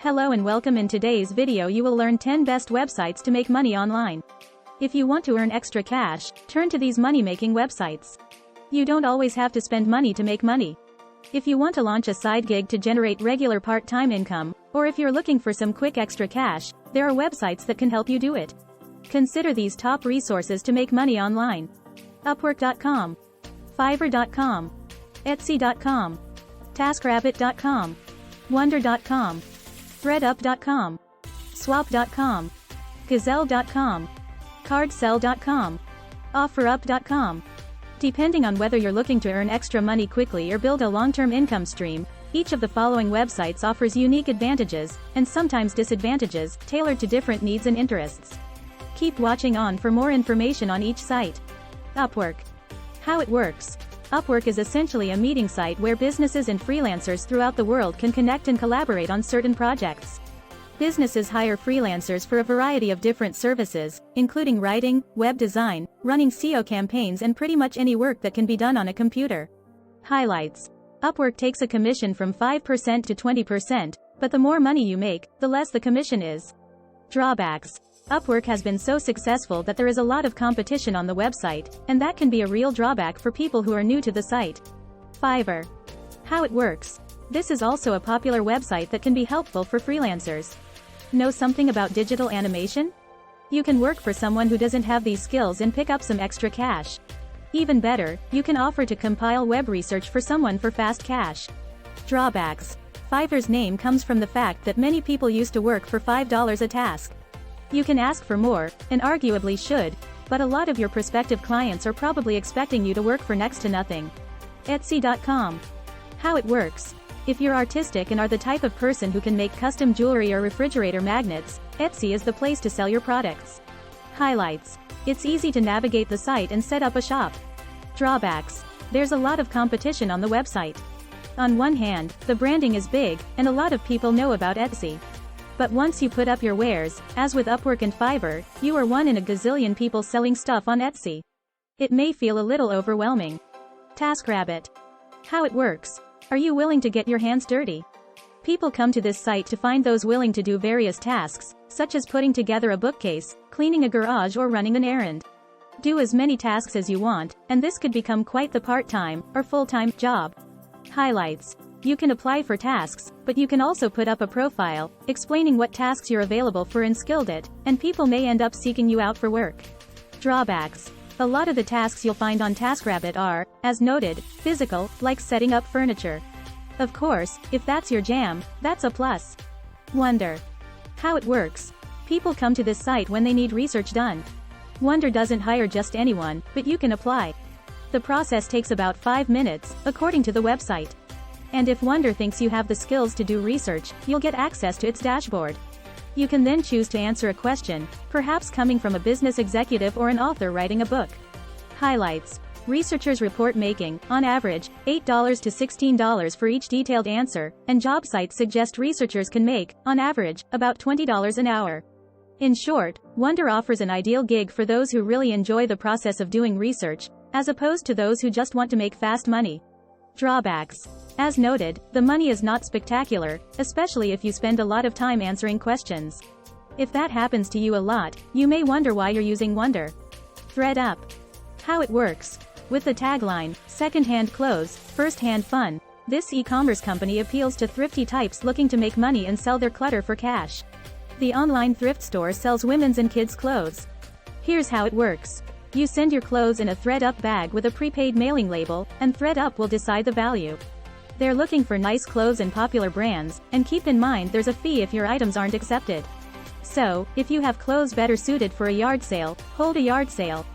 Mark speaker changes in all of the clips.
Speaker 1: Hello and welcome. In today's video you will learn 10 best websites to make money online. If you want to earn extra cash, turn to these money-making websites. You don't always have to spend money to make money. If you want to launch a side gig to generate regular part-time income, or if you're looking for some quick extra cash, there are websites that can help you do it. Consider these top resources to make money online. Upwork.com, Fiverr.com, Etsy.com, TaskRabbit.com, Wonder.com, Threadup.com, Swap.com, Gazelle.com, Cardsell.com, OfferUp.com. Depending on whether you're looking to earn extra money quickly or build a long-term income stream, each of the following websites offers unique advantages, and sometimes disadvantages, tailored to different needs and interests. Keep watching on for more information on each site. Upwork. How it works. Upwork is essentially a meeting site where businesses and freelancers throughout the world can connect and collaborate on certain projects. Businesses hire freelancers for a variety of different services, including writing, web design, running SEO campaigns, and pretty much any work that can be done on a computer. Highlights. Upwork takes a commission from 5% to 20%, but the more money you make, the less the commission is. Drawbacks. Upwork has been so successful that there is a lot of competition on the website, and that can be a real drawback for people who are new to the site. Fiverr. How it works. This is also a popular website that can be helpful for freelancers. Know something about digital animation? You can work for someone who doesn't have these skills and pick up some extra cash. Even better, you can offer to compile web research for someone for fast cash. Drawbacks. Fiverr's name comes from the fact that many people used to work for $5 a task. You can ask for more, and arguably should, but a lot of your prospective clients are probably expecting you to work for next to nothing. Etsy.com. How it works. If you're artistic and are the type of person who can make custom jewelry or refrigerator magnets, Etsy is the place to sell your products. Highlights. It's easy to navigate the site and set up a shop. Drawbacks. There's a lot of competition on the website. On one hand, the branding is big, and a lot of people know about Etsy. But once you put up your wares, as with Upwork and Fiverr, you are one in a gazillion people selling stuff on Etsy. It may feel a little overwhelming. TaskRabbit. How it works. Are you willing to get your hands dirty? People come to this site to find those willing to do various tasks, such as putting together a bookcase, cleaning a garage, or running an errand. Do as many tasks as you want, and this could become quite the part-time, or full-time, job. Highlights. You can apply for tasks, but you can also put up a profile, explaining what tasks you're available for and skilled at, and people may end up seeking you out for work. Drawbacks. A lot of the tasks you'll find on TaskRabbit are, as noted, physical, like setting up furniture. Of course, if that's your jam, that's a plus. Wonder. How it works. People come to this site when they need research done. Wonder doesn't hire just anyone, but you can apply. The process takes about 5 minutes, according to the website. And if Wonder thinks you have the skills to do research, you'll get access to its dashboard. You can then choose to answer a question, perhaps coming from a business executive or an author writing a book. Highlights. Researchers report making, on average, $8 to $16 for each detailed answer, and job sites suggest researchers can make, on average, about $20 an hour. In short, Wonder offers an ideal gig for those who really enjoy the process of doing research, as opposed to those who just want to make fast money. Drawbacks. As noted, the money is not spectacular, especially if you spend a lot of time answering questions. If that happens to you a lot, you may wonder why you're using Wonder. Threadup. How it works. With the tagline, second-hand clothes, first-hand fun, this e-commerce company appeals to thrifty types looking to make money and sell their clutter for cash. The online thrift store sells women's and kids' clothes. Here's how it works. You send your clothes in a Threadup bag with a prepaid mailing label, and Threadup will decide the value. They're looking for nice clothes and popular brands, and keep in mind there's a fee if your items aren't accepted. So, if you have clothes better suited for a yard sale, hold a yard sale.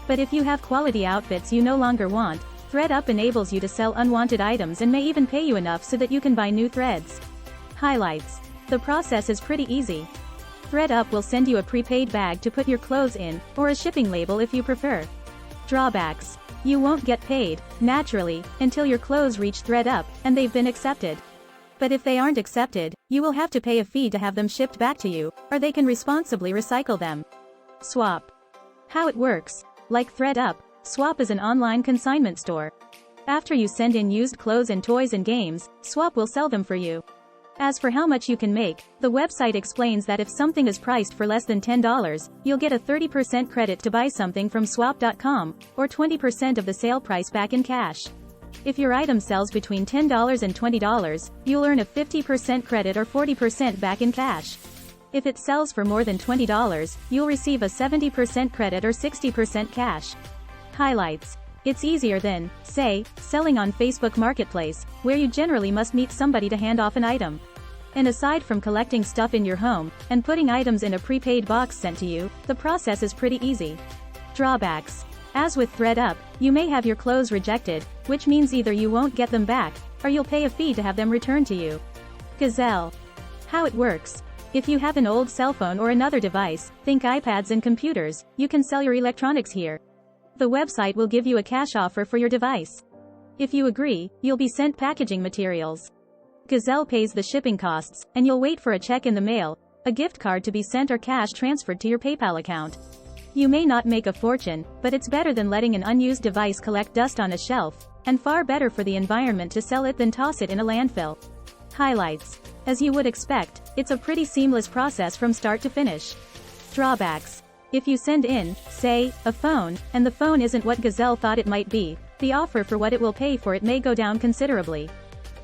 Speaker 1: But if you have quality outfits you no longer want, Threadup enables you to sell unwanted items and may even pay you enough so that you can buy new threads. Highlights. The process is pretty easy. Threadup will send you a prepaid bag to put your clothes in, or a shipping label if you prefer. Drawbacks. You won't get paid, naturally, until your clothes reach Threadup, and they've been accepted. But if they aren't accepted, you will have to pay a fee to have them shipped back to you, or they can responsibly recycle them. Swap. How it works. Like Threadup, Swap is an online consignment store. After you send in used clothes and toys and games, Swap will sell them for you. As for how much you can make, the website explains that if something is priced for less than $10, you'll get a 30% credit to buy something from swap.com, or 20% of the sale price back in cash. If your item sells between $10 and $20, you'll earn a 50% credit or 40% back in cash. If it sells for more than $20, you'll receive a 70% credit or 60% cash. Highlights. It's easier than, say, selling on Facebook Marketplace, where you generally must meet somebody to hand off an item. And aside from collecting stuff in your home, and putting items in a prepaid box sent to you, the process is pretty easy. Drawbacks. As with Threadup, you may have your clothes rejected, which means either you won't get them back, or you'll pay a fee to have them returned to you. Gazelle. How it works. If you have an old cell phone or another device, think iPads and computers, you can sell your electronics here. The website will give you a cash offer for your device. If you agree, you'll be sent packaging materials. Gazelle pays the shipping costs, and you'll wait for a check in the mail, a gift card to be sent or cash transferred to your PayPal account. You may not make a fortune, but it's better than letting an unused device collect dust on a shelf, and far better for the environment to sell it than toss it in a landfill. Highlights. As you would expect, it's a pretty seamless process from start to finish. Drawbacks. If you send in, say, a phone, and the phone isn't what Gazelle thought it might be, the offer for what it will pay for it may go down considerably.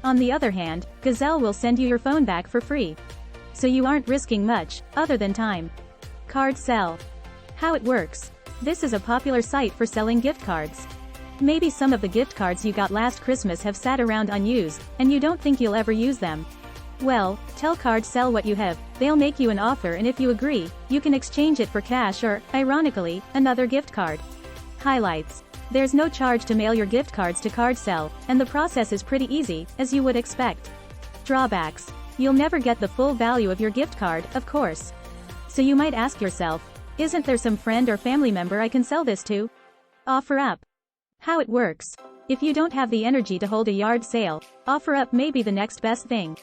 Speaker 1: On the other hand, Gazelle will send you your phone back for free. So you aren't risking much, other than time. Card sell. How it works. This is a popular site for selling gift cards. Maybe some of the gift cards you got last Christmas have sat around unused, and you don't think you'll ever use them. Well, tell Card Sell what you have, they'll make you an offer, and if you agree, you can exchange it for cash or, ironically, another gift card. Highlights. There's no charge to mail your gift cards to Card Sell, and the process is pretty easy, as you would expect. Drawbacks. You'll never get the full value of your gift card, of course. So you might ask yourself, isn't there some friend or family member I can sell this to? OfferUp. How it works. If you don't have the energy to hold a yard sale, OfferUp may be the next best thing.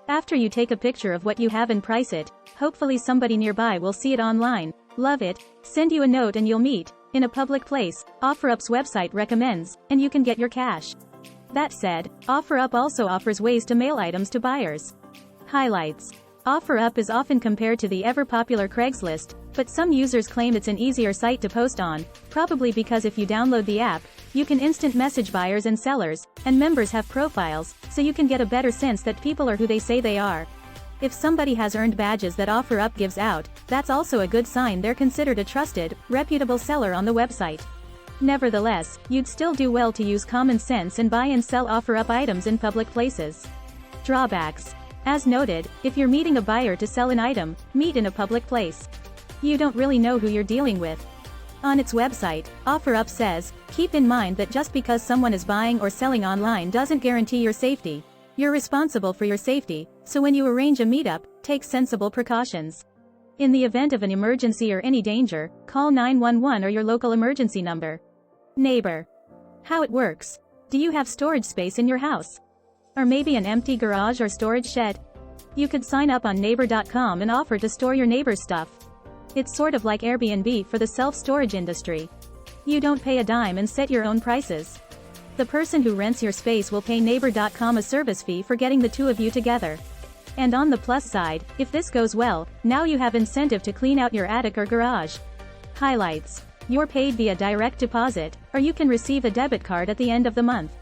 Speaker 1: After you take a picture of what you have and price it, hopefully somebody nearby will see it online, love it, send you a note, and you'll meet, in a public place, OfferUp's website recommends, and you can get your cash. That said, OfferUp also offers ways to mail items to buyers. Highlights. OfferUp is often compared to the ever-popular Craigslist, but some users claim it's an easier site to post on, probably because if you download the app, you can instant message buyers and sellers, and members have profiles, so you can get a better sense that people are who they say they are. If somebody has earned badges that OfferUp gives out, that's also a good sign they're considered a trusted, reputable seller on the website. Nevertheless, you'd still do well to use common sense and buy and sell OfferUp items in public places. Drawbacks. As noted, if you're meeting a buyer to sell an item, meet in a public place. You don't really know who you're dealing with. On its website, OfferUp says, keep in mind that just because someone is buying or selling online doesn't guarantee your safety. You're responsible for your safety, so when you arrange a meetup, take sensible precautions. In the event of an emergency or any danger, call 911 or your local emergency number. Neighbor. How it works. Do you have storage space in your house? Or maybe an empty garage or storage shed? You could sign up on neighbor.com and offer to store your neighbor's stuff. It's sort of like Airbnb for the self-storage industry. You don't pay a dime and set your own prices. The person who rents your space will pay neighbor.com a service fee for getting the two of you together. And on the plus side, if this goes well, now you have incentive to clean out your attic or garage. Highlights. You're paid via direct deposit, or you can receive a debit card at the end of the month.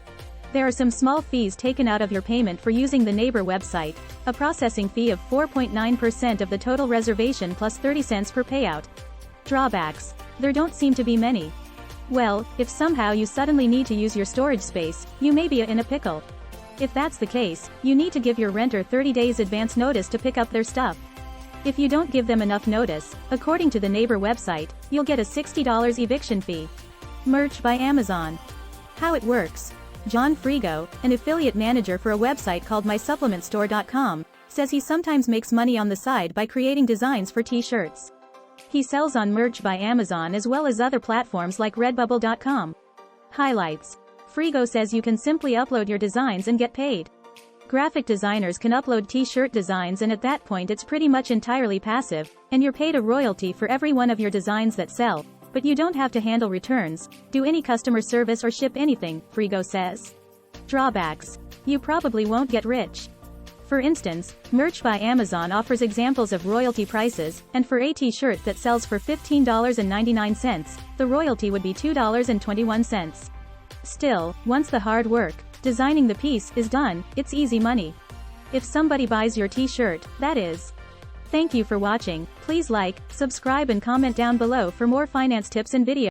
Speaker 1: There are some small fees taken out of your payment for using the Neighbor website, a processing fee of 4.9% of the total reservation plus 30 cents per payout. Drawbacks. There don't seem to be many. Well, if somehow you suddenly need to use your storage space, you may be in a pickle. If that's the case, you need to give your renter 30 days advance notice to pick up their stuff. If you don't give them enough notice, according to the Neighbor website, you'll get a $60 eviction fee. Merch by Amazon. How it works. John Frigo, an affiliate manager for a website called MySupplementStore.com, says he sometimes makes money on the side by creating designs for t-shirts. He sells on Merch by Amazon as well as other platforms like Redbubble.com. Highlights. Frigo says you can simply upload your designs and get paid. Graphic designers can upload t-shirt designs, and at that point it's pretty much entirely passive, and you're paid a royalty for every one of your designs that sell. But you don't have to handle returns, do any customer service, or ship anything, Frigo says. Drawbacks. You probably won't get rich. For instance, Merch by Amazon offers examples of royalty prices, and for a t-shirt that sells for $15.99, the royalty would be $2.21. Still, once the hard work, designing the piece, is done, it's easy money. If somebody buys your t-shirt, that is. Thank you for watching. Please like, subscribe and comment down below for more finance tips and videos.